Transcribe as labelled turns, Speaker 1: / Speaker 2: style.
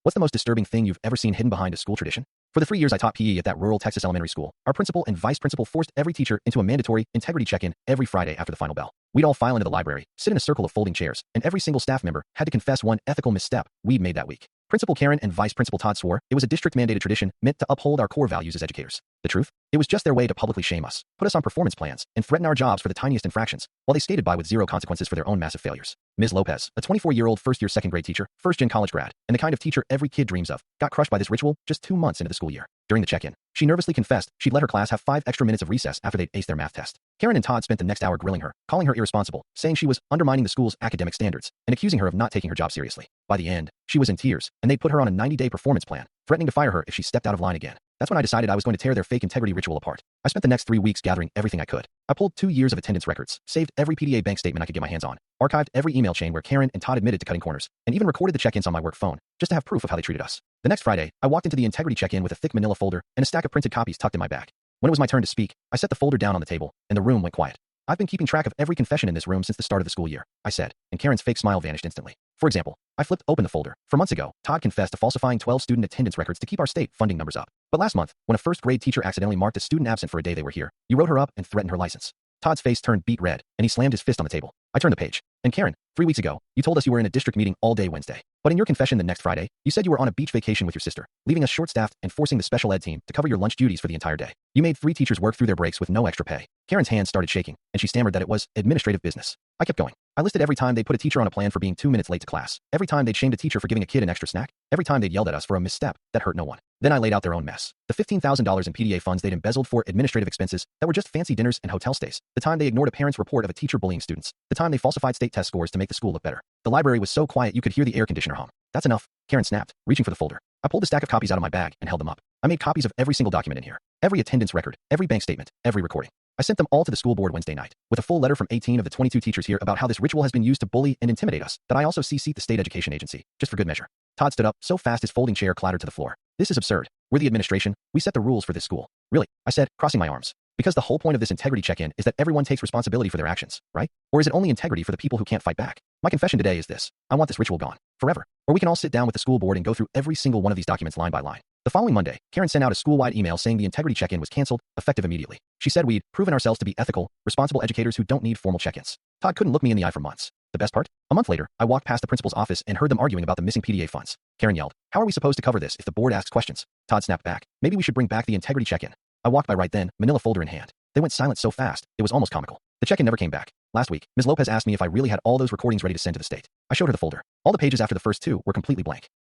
Speaker 1: What's the most disturbing thing you've ever seen hidden behind a school tradition? For the 3 years I taught PE at that rural Texas elementary school, our principal and vice principal forced every teacher into a mandatory integrity check-in every Friday after the final bell. We'd all file into the library, sit in a circle of folding chairs, and every single staff member had to confess one ethical misstep we'd made that week. Principal Karen and Vice Principal Todd swore it was a district-mandated tradition meant to uphold our core values as educators. The truth? It was just their way to publicly shame us, put us on performance plans, and threaten our jobs for the tiniest infractions, while they skated by with zero consequences for their own massive failures. Ms. Lopez, a 24-year-old first-year second-grade teacher, first-gen college grad, and the kind of teacher every kid dreams of, got crushed by this ritual just 2 months into the school year. During the check-in, she nervously confessed she'd let her class have 5 extra minutes of recess after they'd aced their math test. Karen and Todd spent the next hour grilling her, calling her irresponsible, saying she was undermining the school's academic standards, and accusing her of not taking her job seriously. By the end, she was in tears, and they'd put her on a 90-day performance plan, threatening to fire her if she stepped out of line again. That's when I decided I was going to tear their fake integrity ritual apart. I spent the next 3 weeks gathering everything I could. I pulled 2 years of attendance records, saved every PDA bank statement I could get my hands on, archived every email chain where Karen and Todd admitted to cutting corners, and even recorded the check-ins on my work phone, just to have proof of how they treated us. The next Friday, I walked into the integrity check-in with a thick manila folder and a stack of printed copies tucked in my bag. When it was my turn to speak, I set the folder down on the table, and the room went quiet. I've been keeping track of every confession in this room since the start of the school year, I said, and Karen's fake smile vanished instantly. For example, I flipped open the folder. For months ago, Todd confessed to falsifying 12 student attendance records to keep our state funding numbers up. But last month, when a first-grade teacher accidentally marked a student absent for a day they were here, you wrote her up and threatened her license. Todd's face turned beet red, and he slammed his fist on the table. I turned the page. And Karen, 3 weeks ago, you told us you were in a district meeting all day Wednesday. But in your confession the next Friday, you said you were on a beach vacation with your sister, leaving us short-staffed and forcing the special ed team to cover your lunch duties for the entire day. You made 3 teachers work through their breaks with no extra pay. Karen's hands started shaking, and she stammered that it was administrative business. I kept going. I listed every time they put a teacher on a plan for being 2 minutes late to class, every time they'd shamed a teacher for giving a kid an extra snack, every time they'd yelled at us for a misstep that hurt no one. Then I laid out their own mess. The $15,000 in PDA funds they'd embezzled for administrative expenses that were just fancy dinners and hotel stays, the time they ignored a parent's report of a teacher bullying students, the time they falsified state test scores to make the school look better. The library was so quiet you could hear the air conditioner hum. That's enough, Karen snapped, reaching for the folder. I pulled a stack of copies out of my bag and held them up. I made copies of every single document in here, every attendance record, every bank statement, every recording. I sent them all to the school board Wednesday night, with a full letter from 18 of the 22 teachers here about how this ritual has been used to bully and intimidate us, that I also CC'd the state education agency, just for good measure. Todd stood up so fast his folding chair clattered to the floor. This is absurd. We're the administration. We set the rules for this school. Really? I said, crossing my arms. Because the whole point of this integrity check-in is that everyone takes responsibility for their actions, right? Or is it only integrity for the people who can't fight back? My confession today is this. I want this ritual gone. Forever. Or we can all sit down with the school board and go through every single one of these documents line by line. The following Monday, Karen sent out a school-wide email saying the integrity check-in was canceled, effective immediately. She said we'd proven ourselves to be ethical, responsible educators who don't need formal check-ins. Todd couldn't look me in the eye for months. The best part? A month later, I walked past the principal's office and heard them arguing about the missing PDA funds. Karen yelled, "How are we supposed to cover this if the board asks questions?" Todd snapped back, "Maybe we should bring back the integrity check-in." I walked by right then, manila folder in hand. They went silent so fast, it was almost comical. The check-in never came back. Last week, Ms. Lopez asked me if I really had all those recordings ready to send to the state. I showed her the folder. All the pages after the first 2 were completely blank.